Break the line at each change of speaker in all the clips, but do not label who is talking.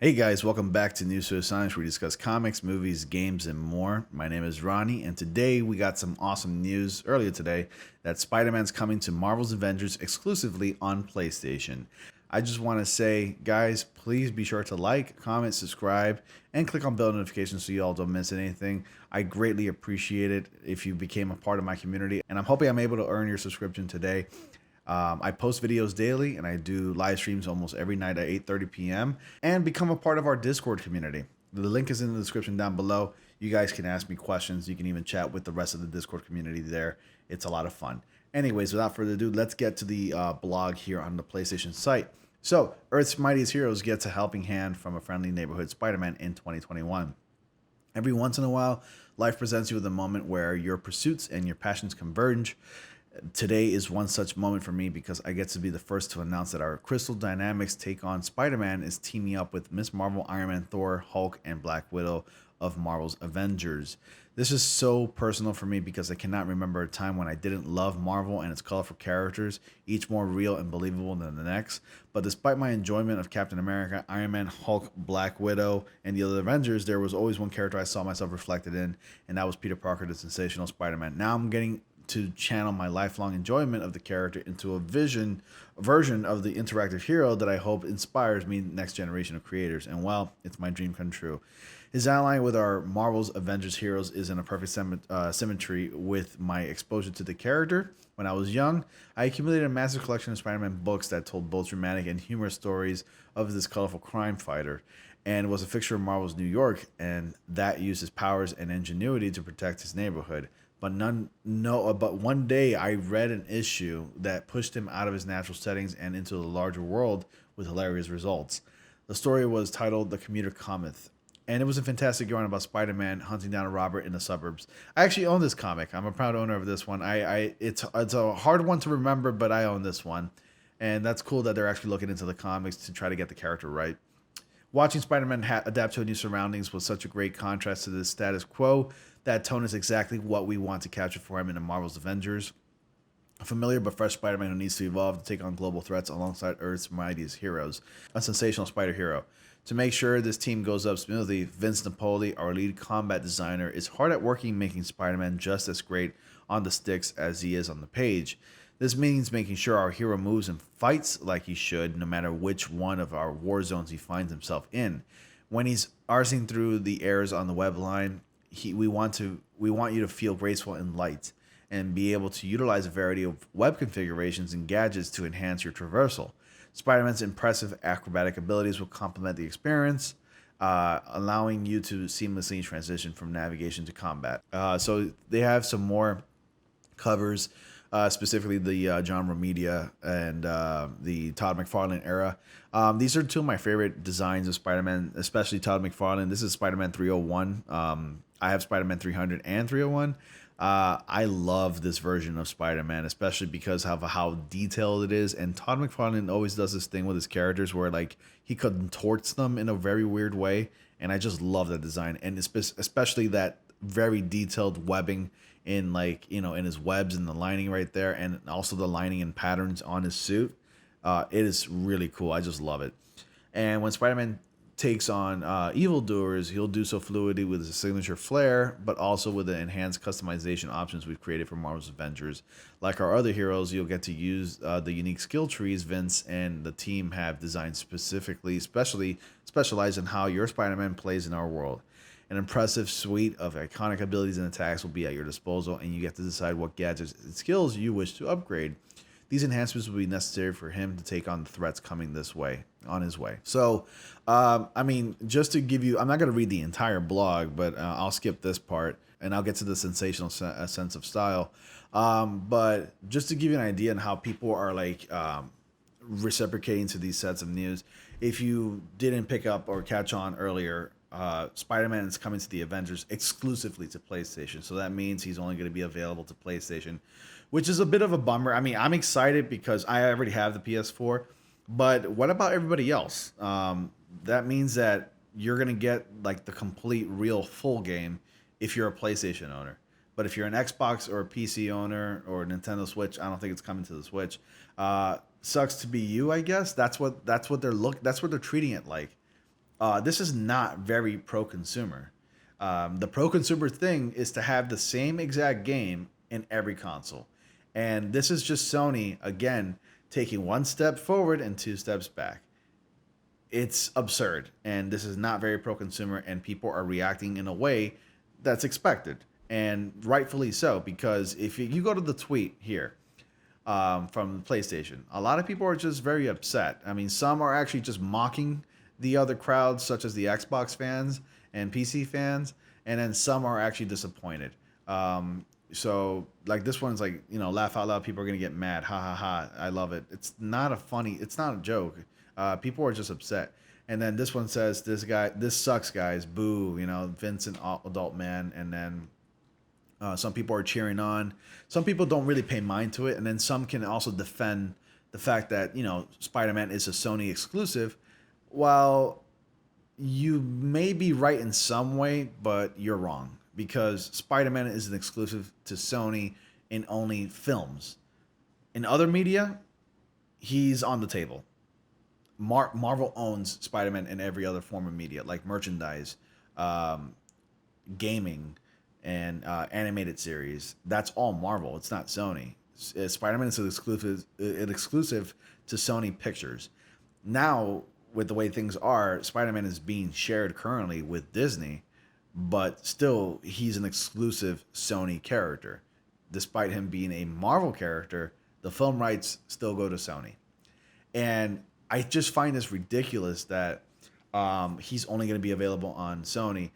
Hey guys, welcome back to News to Astonish, where we discuss comics, movies, games, and more. My name is Ronnie, and today we got some awesome news earlier today that Spider-Man's coming to Marvel's Avengers exclusively on PlayStation. I just want to say, guys, please be sure to like, comment, subscribe, and click on bell notifications so you all don't miss anything. I greatly appreciate it if you became a part of my community, and I'm hoping I'm able to earn your subscription today. I post videos daily and I do live streams almost every night at 8:30 p.m. and become a part of our Discord community. The link is in the description down below. You guys can ask me questions. You can even chat with the rest of the Discord community there. It's a lot of fun. Anyways, without further ado, let's get to the blog here on the PlayStation site. So, Earth's Mightiest Heroes gets a helping hand from a friendly neighborhood Spider-Man in 2021. Every once in a while, life presents you with a moment where your pursuits and your passions converge. Today is one such moment for me because I get to be the first to announce that our Crystal Dynamics take on Spider-Man is teaming up with Miss Marvel, Iron Man, Thor, Hulk, and Black Widow of Marvel's Avengers. This is so personal for me because I cannot remember a time when I didn't love Marvel and its colorful characters, each more real and believable than the next. But despite my enjoyment of Captain America, Iron Man, Hulk, Black Widow, and the other Avengers, there was always one character I saw myself reflected in, and that was Peter Parker, the sensational Spider-Man. Now I'm getting to channel my lifelong enjoyment of the character into a version of the interactive hero that I hope inspires me next generation of creators. And well, it's my dream come true. His outline with our Marvel's Avengers heroes is in a perfect symmetry with my exposure to the character. When I was young, I accumulated a massive collection of Spider-Man books that told both dramatic and humorous stories of this colorful crime fighter, and was a fixture of Marvel's New York, and that used his powers and ingenuity to protect his neighborhood. But one day I read an issue that pushed him out of his natural settings and into the larger world with hilarious results. The story was titled "The Commuter Cometh," and it was a fantastic yarn about Spider-Man hunting down a robber in the suburbs. I actually own this comic. I'm a proud owner of this one. It's a hard one to remember, but I own this one, and that's cool that they're actually looking into the comics to try to get the character right. Watching Spider-Man adapt to new surroundings was such a great contrast to the status quo. That tone is exactly what we want to capture for him in the Marvel's Avengers. A familiar but fresh Spider-Man who needs to evolve to take on global threats alongside Earth's mightiest heroes. A sensational spider hero. To make sure this team goes up smoothly, Vince Napoli, our lead combat designer, is hard at work making Spider-Man just as great on the sticks as he is on the page. This means making sure our hero moves and fights like he should, no matter which one of our war zones he finds himself in. When he's arsing through the airs on the web line, we want you to feel graceful and light, and be able to utilize a variety of web configurations and gadgets to enhance your traversal. Spider-Man's impressive acrobatic abilities will complement the experience, allowing you to seamlessly transition from navigation to combat. So they have some more covers, specifically the John Romita and the Todd McFarlane era. These are two of my favorite designs of Spider-Man, especially Todd McFarlane. This is Spider-Man 301. I have Spider-Man 300 and 301. I love this version of Spider-Man, especially because of how detailed it is. And Todd McFarlane always does this thing with his characters where like he contorts them in a very weird way. And I just love that design. And especially that very detailed webbing in in his webs and the lining right there. And also the lining and patterns on his suit. It is really cool. I just love it. And when Spider-Man takes on evildoers, he'll do so fluidly with his signature flair, but also with the enhanced customization options we've created for Marvel's Avengers. Like our other heroes, you'll get to use the unique skill trees Vince and the team have designed especially specialized in how your Spider-Man plays in our world. An impressive suite of iconic abilities and attacks will be at your disposal, and you get to decide what gadgets and skills you wish to upgrade. These enhancements will be necessary for him to take on the threats coming on his way. So, just to give you, I'm not going to read the entire blog, but I'll skip this part and I'll get to the sensational sense of style. But just to give you an idea on how people are reciprocating to these sets of news, if you didn't pick up or catch on earlier, Spider-Man is coming to the Avengers exclusively to PlayStation. So that means he's only going to be available to PlayStation, which is a bit of a bummer. I mean, I'm excited because I already have the PS4, but what about everybody else? That means that you're going to get like the complete, real, full game if you're a PlayStation owner. But if you're an Xbox or a PC owner or a Nintendo Switch, I don't think it's coming to the Switch. Sucks to be you, I guess. That's what they're treating it like. This is not very pro-consumer. The pro-consumer thing is to have the same exact game in every console. And this is just Sony, again, taking one step forward and two steps back. It's absurd, and this is not very pro-consumer, and people are reacting in a way that's expected, and rightfully so, because if you go to the tweet here from PlayStation, a lot of people are just very upset. I mean, some are actually just mocking the other crowds, such as the Xbox fans and PC fans, and then some are actually disappointed. So like this one's like, laugh out loud. People are gonna get mad. Ha ha ha. I love it. It's not a joke. People are just upset. And then this one says, this sucks, guys. Boo. Vincent adult man. And then some people are cheering on. Some people don't really pay mind to it. And then some can also defend the fact that, Spider-Man is a Sony exclusive. While you may be right in some way, but you're wrong, because Spider-Man is an exclusive to Sony in only films. In other media, he's on the table. Marvel owns Spider-Man in every other form of media, like merchandise, gaming, and animated series. That's all Marvel. It's not Sony. Spider-Man is an exclusive to Sony Pictures. Now, with the way things are, Spider-Man is being shared currently with Disney, but still, he's an exclusive Sony character. Despite him being a Marvel character, the film rights still go to Sony. And I just find this ridiculous that he's only going to be available on Sony.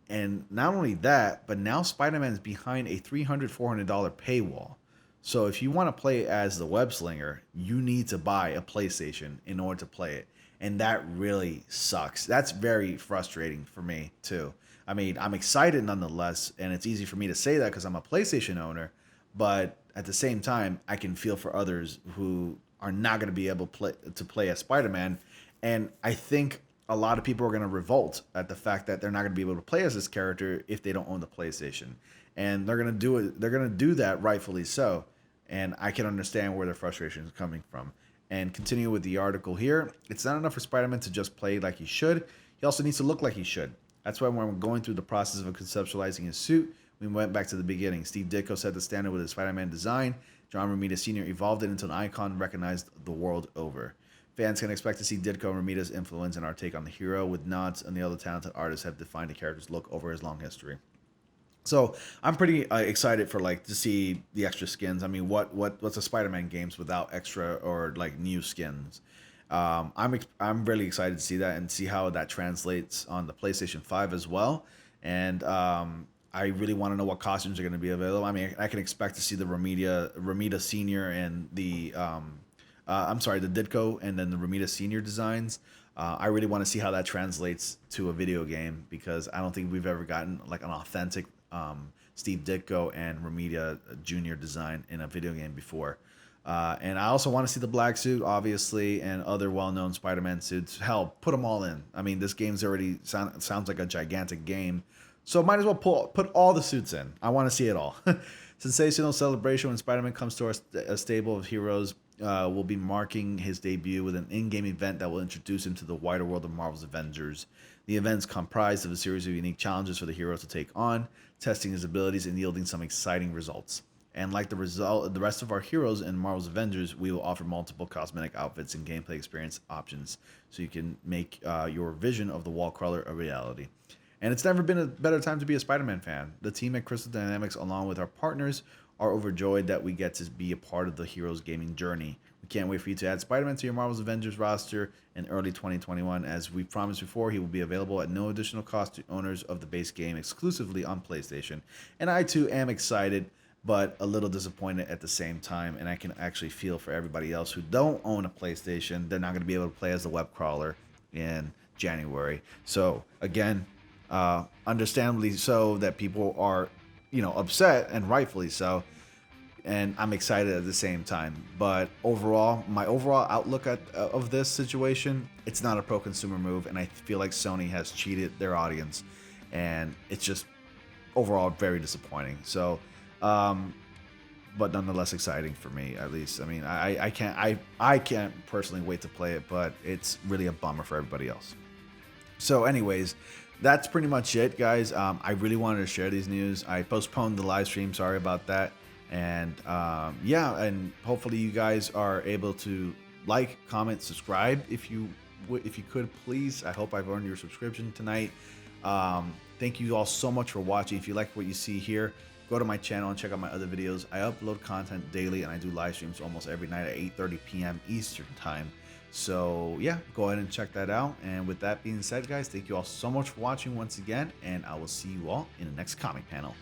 And not only that, but now Spider-Man is behind a $300, $400 paywall. So if you want to play as the web slinger, you need to buy a PlayStation in order to play it. And that really sucks. That's very frustrating for me, too. I mean, I'm excited nonetheless, and it's easy for me to say that because I'm a PlayStation owner. But at the same time, I can feel for others who are not going to be able to play as Spider-Man. And I think a lot of people are going to revolt at the fact that they're not going to be able to play as this character if they don't own the PlayStation. And they're going to do it. They're going to do that rightfully so. And I can understand where their frustration is coming from. And continue with the article here. It's not enough for Spider-Man to just play like he should. He also needs to look like he should. That's why when we're going through the process of conceptualizing his suit, we went back to the beginning. Steve Ditko set the standard with his Spider-Man design. John Romita Sr. evolved it into an icon recognized the world over. Fans can expect to see Ditko and Romita's influence in our take on the hero, with nods and the other talented artists have defined the character's look over his long history. So I'm pretty excited for to see the extra skins. I mean, what's a Spider-Man games without extra or new skins? I'm really excited to see that and see how that translates on the PlayStation 5 as well. And I really want to know what costumes are going to be available. I mean, I can expect to see the Romita Senior and the the Ditko and then the Romita Senior designs. I really want to see how that translates to a video game, because I don't think we've ever gotten an authentic Steve Ditko and Romita Jr. design in a video game before. And I also want to see the black suit, obviously, and other well-known Spider-Man suits. Hell, put them all in. I mean, this game's already sounds like a gigantic game, so might as well put all the suits in. I want to see it all. Sensational celebration when Spider-Man comes to a stable of heroes. Will be marking his debut with an in-game event that will introduce him to the wider world of Marvel's Avengers. The event's comprised of a series of unique challenges for the hero to take on, testing his abilities and yielding some exciting results. And like the rest of our heroes in Marvel's Avengers, we will offer multiple cosmetic outfits and gameplay experience options, so you can make your vision of the wall crawler a reality. And it's never been a better time to be a Spider-Man fan. The team at Crystal Dynamics, along with our partners, are overjoyed that we get to be a part of the hero's gaming journey. We can't wait for you to add Spider-Man to your Marvel's Avengers roster in early 2021. As we promised before, he will be available at no additional cost to owners of the base game exclusively on PlayStation. And I too am excited, but a little disappointed at the same time. And I can actually feel for everybody else who don't own a PlayStation. They're not going to be able to play as the web crawler in January. So again, understandably so that people are, upset, and rightfully so. And I'm excited at the same time. But overall, my overall outlook of this situation, it's not a pro-consumer move, and I feel like Sony has cheated their audience, and it's just overall very disappointing. So, but nonetheless exciting for me, at least. I mean, I can't personally wait to play it, but it's really a bummer for everybody else. So anyways, that's pretty much it, guys. I really wanted to share these news. I postponed the live stream. Sorry about that. And yeah, and hopefully you guys are able to like, comment, subscribe if you could, please. I hope I've earned your subscription tonight. Thank you all so much for watching. If you like what you see here, go to my channel and check out my other videos. I upload content daily and I do live streams almost every night at 8:30 p.m. Eastern time. So yeah, go ahead and check that out. And with that being said, guys, thank you all so much for watching once again, and I will see you all in the next comic panel.